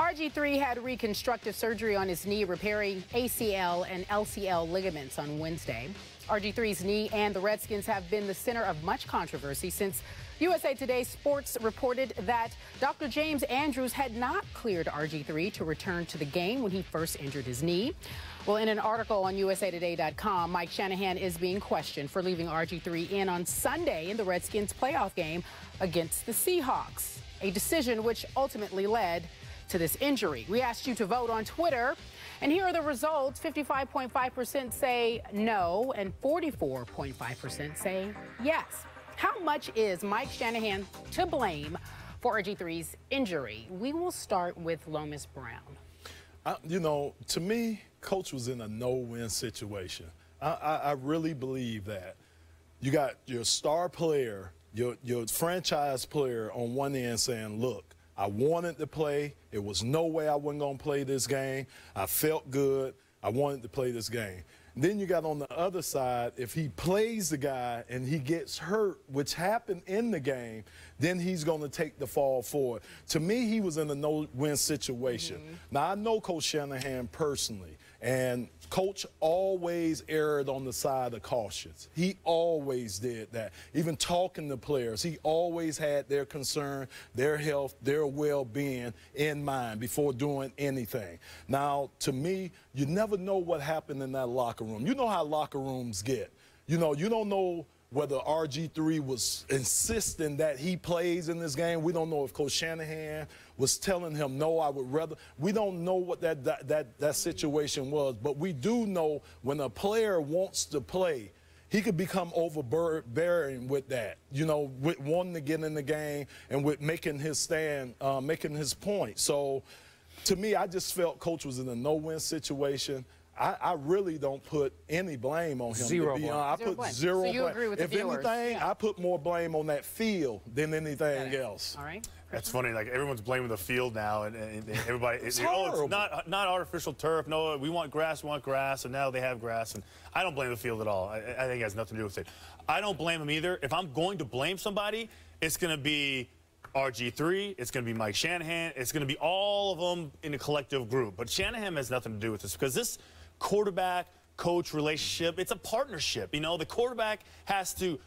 RG3 had reconstructive surgery on his knee, repairing ACL and LCL ligaments on Wednesday. RG3's knee and the Redskins have been the center of much controversy since USA Today Sports reported that Dr. James Andrews had not cleared RG3 to return to the game when he first injured his knee. Well, in an article on usatoday.com, Mike Shanahan is being questioned for leaving RG3 in on Sunday in the Redskins playoff game against the Seahawks, a decision which ultimately led to this injury. We asked you to vote on Twitter, and here are the results. 55.5% say no, and 44.5% say yes. How much is Mike Shanahan to blame for RG3's injury? We will start with Lomas Brown. You know, to me, Coach was in a no-win situation. I really believe that. You got your star player, your franchise player on one end saying, look, I wanted to play. It was no way I wasn't going to play this game. I felt good. I wanted to play this game. Then you got on the other side, if he plays the guy and he gets hurt, which happened in the game, then he's going to take the fall for it. To me, he was in a no-win situation. Now, I know Coach Shanahan personally, and Coach always erred on the side of cautions. He always did that. Even talking to players, he always had their concern, their health, their well-being in mind before doing anything. Now, to me, you never know what happened in that locker room. You know how locker rooms get. You know, you don't know whether RG3 was insisting that he plays in this game. We don't know if Coach Shanahan was telling him, no, I would rather. We don't know what that situation was, but we do know when a player wants to play, he could become overbearing with that, you know, with wanting to get in the game and with making his stand, making his point. So, to me, I just felt Coach was in a no-win situation. I really don't put any blame on him. Zero blame. I put zero blame. So you agree with the viewers? If anything, yeah. I put more blame on that field than anything else. All right. That's funny. Like everyone's blaming the field now, and everybody. It's oh, it's not artificial turf. No, we want grass. And now they have grass. And I don't blame the field at all. I think it has nothing to do with it. I don't blame them either. If I'm going to blame somebody, it's going to be RG3, it's going to be Mike Shanahan, it's going to be all of them in a collective group. But Shanahan has nothing to do with this because this quarterback-coach relationship, it's a partnership. You know, the quarterback has to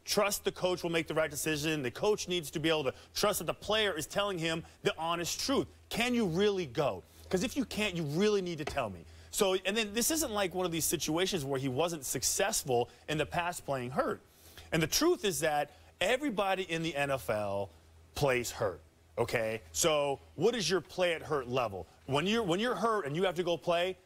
trust the coach will make the right decision. The coach needs to be able to trust that the player is telling him the honest truth. Can you really go? Because if you can't, you really need to tell me. So, and then this isn't like one of these situations where he wasn't successful in the past playing hurt. And the truth is that everybody in the NFL plays hurt, okay? So what is your play at hurt level? When you're hurt and you have to go play,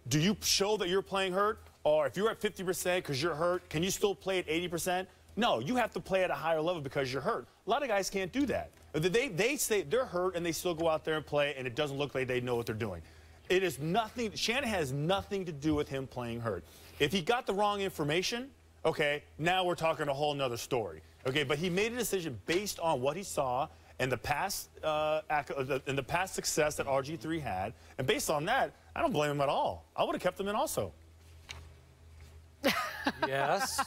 do you show that you're playing hurt? Or if you're at 50% because you're hurt, can you still play at 80%? No, you have to play at a higher level because you're hurt. A lot of guys can't do that. They say they're hurt and they still go out there and play, and it doesn't look like they know what they're doing. It is nothing. Shanahan has nothing to do with him playing hurt. If he got the wrong information, okay, now we're talking a whole nother story. Okay, but he made a decision based on what he saw and the past success that RG3 had, and based on that, I don't blame him at all. I would have kept him in also. Yes.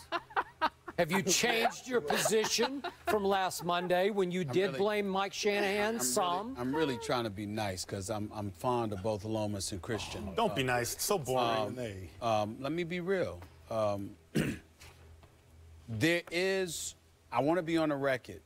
Have you changed your position from last Monday when you did blame Mike Shanahan some? I'm really trying to be nice because I'm fond of both Lomas and Christian. Don't be nice. It's so boring. Let me be real. I want to be on the record.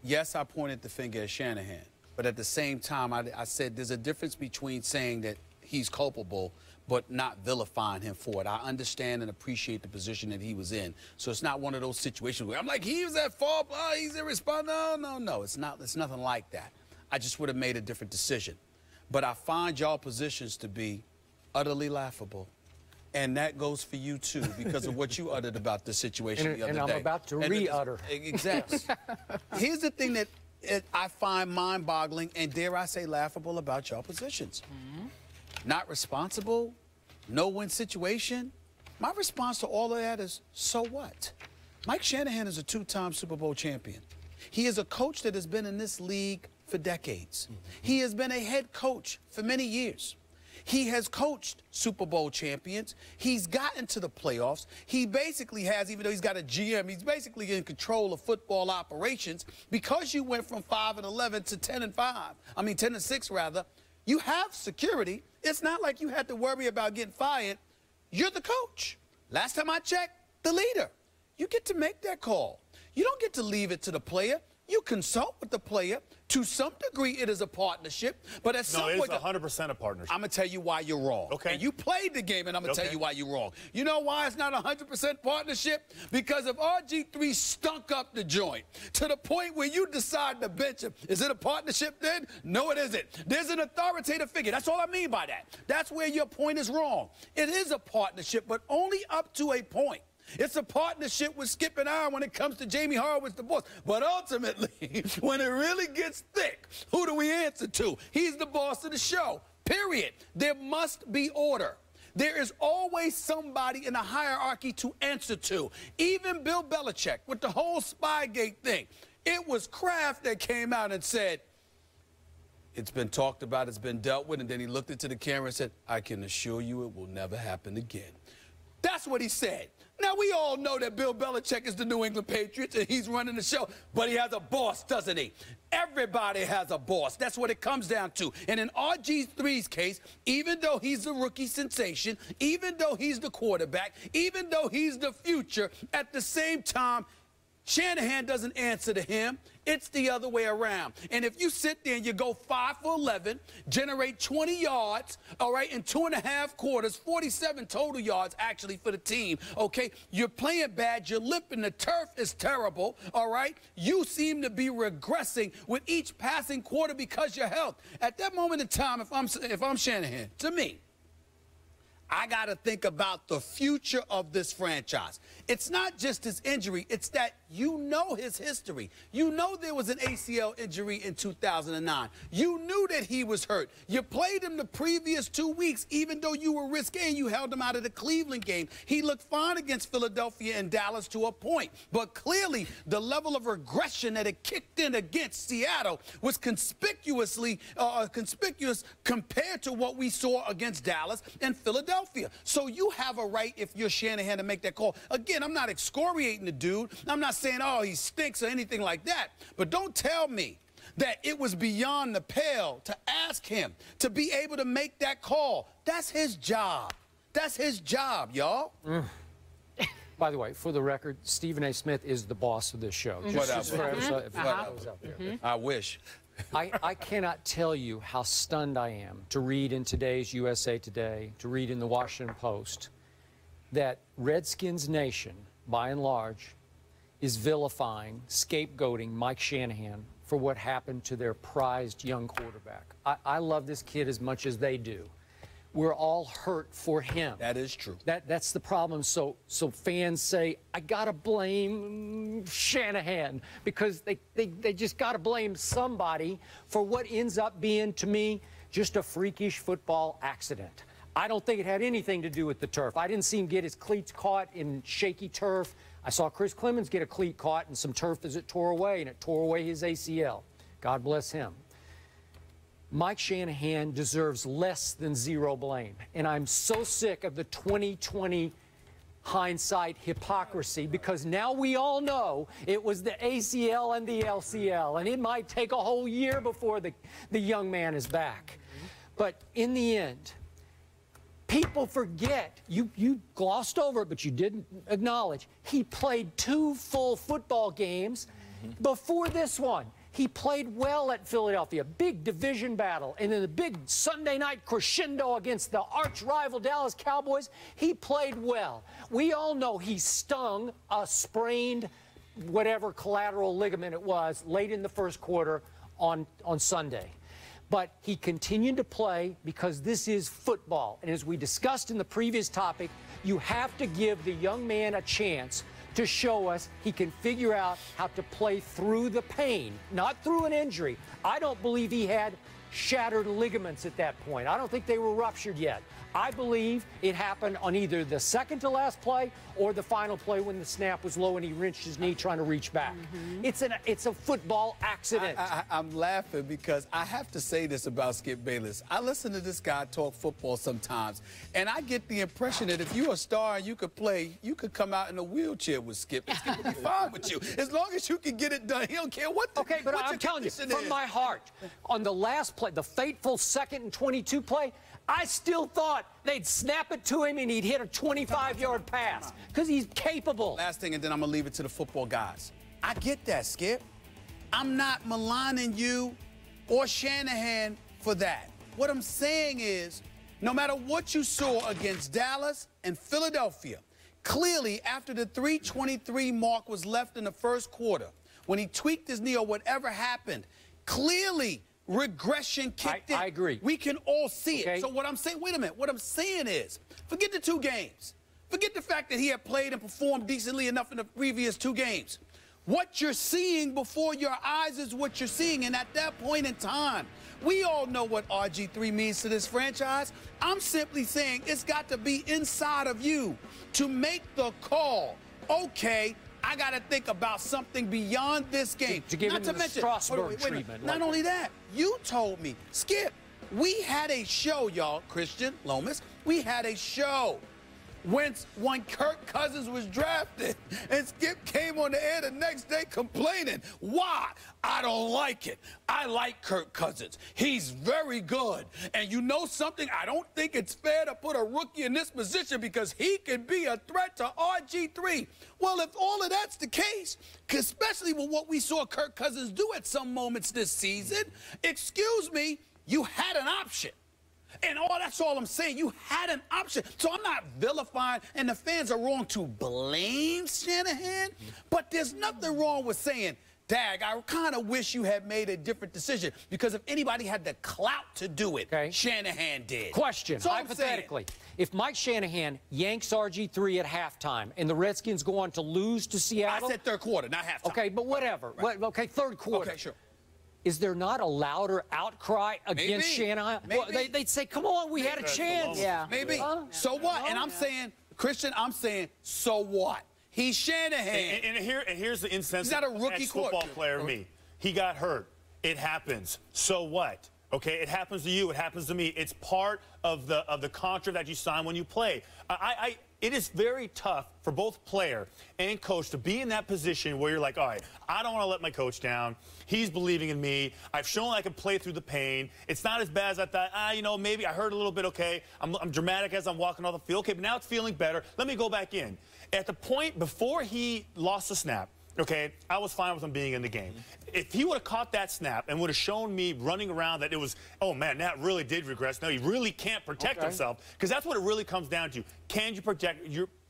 Yes, I pointed the finger at Shanahan, but at the same time, I said there's a difference between saying that he's culpable but not vilifying him for it. I understand and appreciate the position that he was in. So it's not one of those situations where I'm like, he was at fault, oh, he's irresponsible. No, it's nothing like that. I just would have made a different decision. But I find y'all positions to be utterly laughable. And that goes for you, too, because of what you uttered about the situation the other day. And I'm about to re-utter. Exactly. Here's the thing that I find mind-boggling and, dare I say, laughable about your positions. Not responsible, no-win situation. My response to all of that is, so what? Mike Shanahan is a two-time Super Bowl champion. He is a coach that has been in this league for decades. He has been a head coach for many years. He has coached Super Bowl champions. He's gotten to the playoffs. He basically has, even though he's got a GM, he's basically in control of football operations. Because you went from 5-11 to 10-6 rather, you have security. It's not like you had to worry about getting fired. You're the coach. Last time I checked, the leader. You get to make that call. You don't get to leave it to the player. You consult with the player. To some degree, it is a partnership, but at some point, it's 100% a partnership. I'm going to tell you why you're wrong. Okay. And you played the game, and I'm going to tell you why you're wrong. You know why it's not 100% partnership? Because if RG3 stunk up the joint to the point where you decide to bench him, is it a partnership then? No, it isn't. There's an authoritative figure. That's all I mean by that. That's where your point is wrong. It is a partnership, but only up to a point. It's a partnership with Skip and I when it comes to Jamie Horowitz, the boss. But ultimately, when it really gets thick, who do we answer to? He's the boss of the show, period. There must be order. There is always somebody in the hierarchy to answer to. Even Bill Belichick with the whole Spygate thing. It was Kraft that came out and said, it's been talked about, it's been dealt with, and then he looked into the camera and said, I can assure you it will never happen again. That's what he said. Now, we all know that Bill Belichick is the New England Patriots and he's running the show, but he has a boss, doesn't he? Everybody has a boss. That's what it comes down to. And in RG3's case, even though he's the rookie sensation, even though he's the quarterback, even though he's the future, at the same time, Shanahan doesn't answer to him. It's the other way around. And if you sit there and you go 5 for 11, generate 20 yards, all right, in 2.5 quarters, 47 total yards actually for the team, okay, you're playing bad, you're limping, the turf is terrible, all right, you seem to be regressing with each passing quarter because your health. At that moment in time, if I'm Shanahan, to me, I got to think about the future of this franchise. It's not just his injury. It's that you know his history. You know there was an ACL injury in 2009. You knew that he was hurt. You played him the previous 2 weeks, even though you were risky. You held him out of the Cleveland game. He looked fine against Philadelphia and Dallas to a point. But clearly, the level of regression that it kicked in against Seattle was conspicuous compared to what we saw against Dallas and Philadelphia. So you have a right, if you're Shanahan, to make that call. Again, I'm not excoriating the dude. I'm not saying, oh, he stinks or anything like that. But don't tell me that it was beyond the pale to ask him to be able to make that call. That's his job. That's his job, y'all. By the way, for the record, Stephen A. Smith is the boss of this show. I wish. I cannot tell you how stunned I am to read in today's USA Today, to read in the Washington Post, that Redskins Nation, by and large, is vilifying, scapegoating Mike Shanahan for what happened to their prized young quarterback. I love this kid as much as they do. We're all hurt for him. That is true. That's the problem. So fans say, I got to blame Shanahan, because they just got to blame somebody for what ends up being, to me, just a freakish football accident. I don't think it had anything to do with the turf. I didn't see him get his cleats caught in shaky turf. I saw Chris Clemens get a cleat caught in some turf as it tore away, and it tore away his ACL. God bless him. Mike Shanahan deserves less than zero blame. And I'm so sick of the 2020 hindsight hypocrisy, because now we all know it was the ACL and the LCL, and it might take a whole year before the young man is back. But in the end, people forget, you glossed over it, but you didn't acknowledge, he played 2 full football games before this one. He played well at Philadelphia, big division battle, and in the big Sunday night crescendo against the arch-rival Dallas Cowboys, he played well. We all know he stung a sprained whatever collateral ligament it was late in the first quarter on Sunday. But he continued to play because this is football. And as we discussed in the previous topic, you have to give the young man a chance to show us he can figure out how to play through the pain, not through an injury. I don't believe he had shattered ligaments at that point. I don't think they were ruptured yet. I believe it happened on either the second to last play or the final play when the snap was low and he wrenched his knee trying to reach back. It's a football accident. I'm laughing because I have to say this about Skip Bayless. I listen to this guy talk football sometimes, and I get the impression that if you're a star and you could play, you could come out in a wheelchair with Skip. And Skip would be fine with you. As long as you can get it done, he don't care what the Okay, but I'm telling you, from my heart, on the last play, the fateful 2nd and 22 play, I still thought they'd snap it to him and he'd hit a 25-yard pass because he's capable. Last thing, and then I'm going to leave it to the football guys. I get that, Skip. I'm not maligning you or Shanahan for that. What I'm saying is, no matter what you saw against Dallas and Philadelphia, clearly after the 3:23 mark was left in the first quarter, when he tweaked his knee or whatever happened, clearly regression kicked in. I agree. We can all see Okay. it. So what I'm saying, wait a minute, what I'm saying is, forget the 2 games. Forget the fact that he had played and performed decently enough in the previous 2 games. What you're seeing before your eyes is what you're seeing, and at that point in time, we all know what RG3 means to this franchise. I'm simply saying it's got to be inside of you to make the call. Okay, I got to think about something beyond this game. To give him the Strasburg treatment. Not only that, you told me, Skip, we had a show, y'all, Christian, Lomas, we had a show when Kirk Cousins was drafted, and Skip came on the air the next day complaining. Why? I don't like it. I like Kirk Cousins. He's very good. And you know something? I don't think it's fair to put a rookie in this position because he can be a threat to RG3. Well, if all of that's the case, especially with what we saw Kirk Cousins do at some moments this season, excuse me, you had an option. And that's all I'm saying. You had an option. So I'm not vilifying, and the fans are wrong to blame Shanahan, but there's nothing wrong with saying, Dag, I kind of wish you had made a different decision, because if anybody had the clout to do it, Shanahan did. Question, hypothetically, if Mike Shanahan yanks RG3 at halftime and the Redskins go on to lose to Seattle. I said third quarter, not halftime. Okay, but whatever. Right. Okay, third quarter. Okay, sure. Is there not a louder outcry against Shanahan? Maybe. Well, they'd say, come on, we had a chance. Yeah. Maybe. So what? And I'm saying, Christian, I'm saying, so what? He's Shanahan. And here's the instance. He's not a rookie football player. Me. He got hurt. It happens. So what? Okay, it happens to you. It happens to me. It's part of the contract that you sign when you play. It is very tough for both player and coach to be in that position where you're like, all right, I don't want to let my coach down. He's believing in me. I've shown I can play through the pain. It's not as bad as I thought. You know, maybe I hurt a little bit. Okay, I'm dramatic as I'm walking off the field. Okay, but now it's feeling better. Let me go back in. At the point before he lost the snap, okay, I was fine with him being in the game. If he would have caught that snap and would have shown me running around that it was, oh, man, that really did regress. No, he really can't protect himself, because that's what it really comes down to. Can you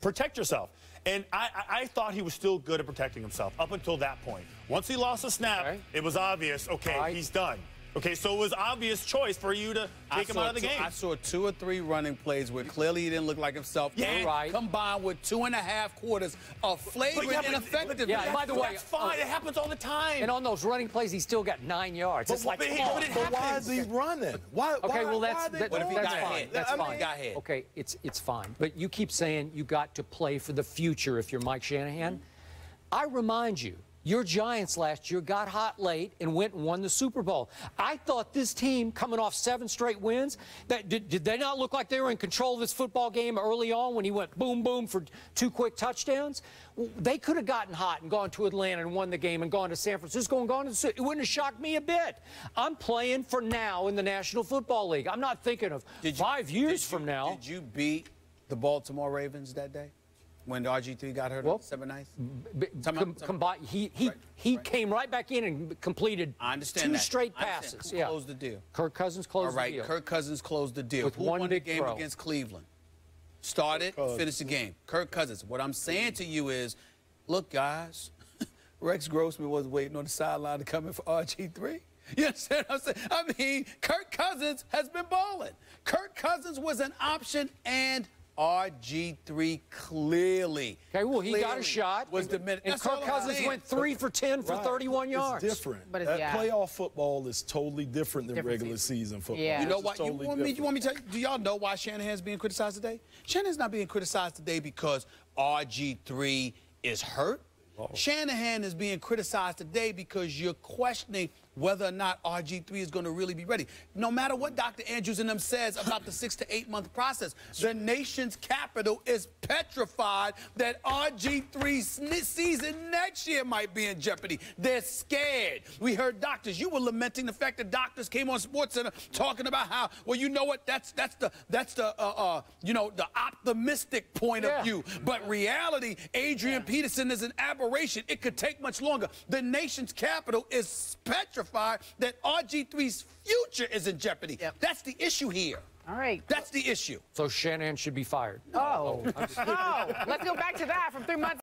protect yourself? And I thought he was still good at protecting himself up until that point. Once he lost the snap, it was obvious, okay, he's done. Okay, so it was obvious choice for you to take him out of the game. I saw 2 or 3 running plays where clearly he didn't look like himself. Yeah, combined with 2.5 quarters of flagrant ineffectiveness. Yeah, by the way, that's fine. It happens all the time. And on those running plays, he still got 9 yards. It's like, but why is he running? Why? Okay, well, that's fine. That's fine. Got hit. Okay, it's fine. But you keep saying you got to play for the future if you're Mike Shanahan. I remind you, your Giants last year got hot late and went and won the Super Bowl. I thought this team, coming off 7 straight wins, did they not look like they were in control of this football game early on when he went boom, boom for 2 quick touchdowns? They could have gotten hot and gone to Atlanta and won the game and gone to San Francisco and gone to... It wouldn't have shocked me a bit. I'm playing for now in the National Football League. I'm not thinking of 5 years from now. Did you beat the Baltimore Ravens that day? When RG3 got hurt on 7 nights? He came right back in and completed 2 straight passes. Who closed the deal? Kirk Cousins closed the deal. Kirk Cousins closed the deal. With Who one won big the game throw against Cleveland? Started, finished the game. Kirk Cousins. What I'm saying to you is, look, guys, Rex Grossman was waiting on the sideline to come in for RG3. You understand what I'm saying? I mean, Kirk Cousins has been balling. Kirk Cousins was an option and RG3 clearly. Okay, well, he got a shot. Was diminished. And Kirk Cousins went 3 for 10 for 31 yards. It's different. But That playoff football is totally different than regular season football. Yeah. You know It's what? totally you want me to tell you? Do y'all know why Shanahan's being criticized today? Shanahan's not being criticized today because RG3 is hurt. Shanahan is being criticized today because you're questioning whether or not RG3 is going to really be ready. No matter what Dr. Andrews and them says about the 6 to 8 month process, the nation's capital is petrified that RG3's season next year might be in jeopardy. They're scared. We heard doctors. You were lamenting the fact that doctors came on SportsCenter talking about how, well, you know what? That's the you know, the optimistic point of view. But reality, Adrian Peterson is an aberration. It could take much longer. The nation's capital is petrified that RG3's future is in jeopardy. That's the issue here. All right. That's the issue. So Shanahan should be fired. Oh. Let's go back to that from 3 months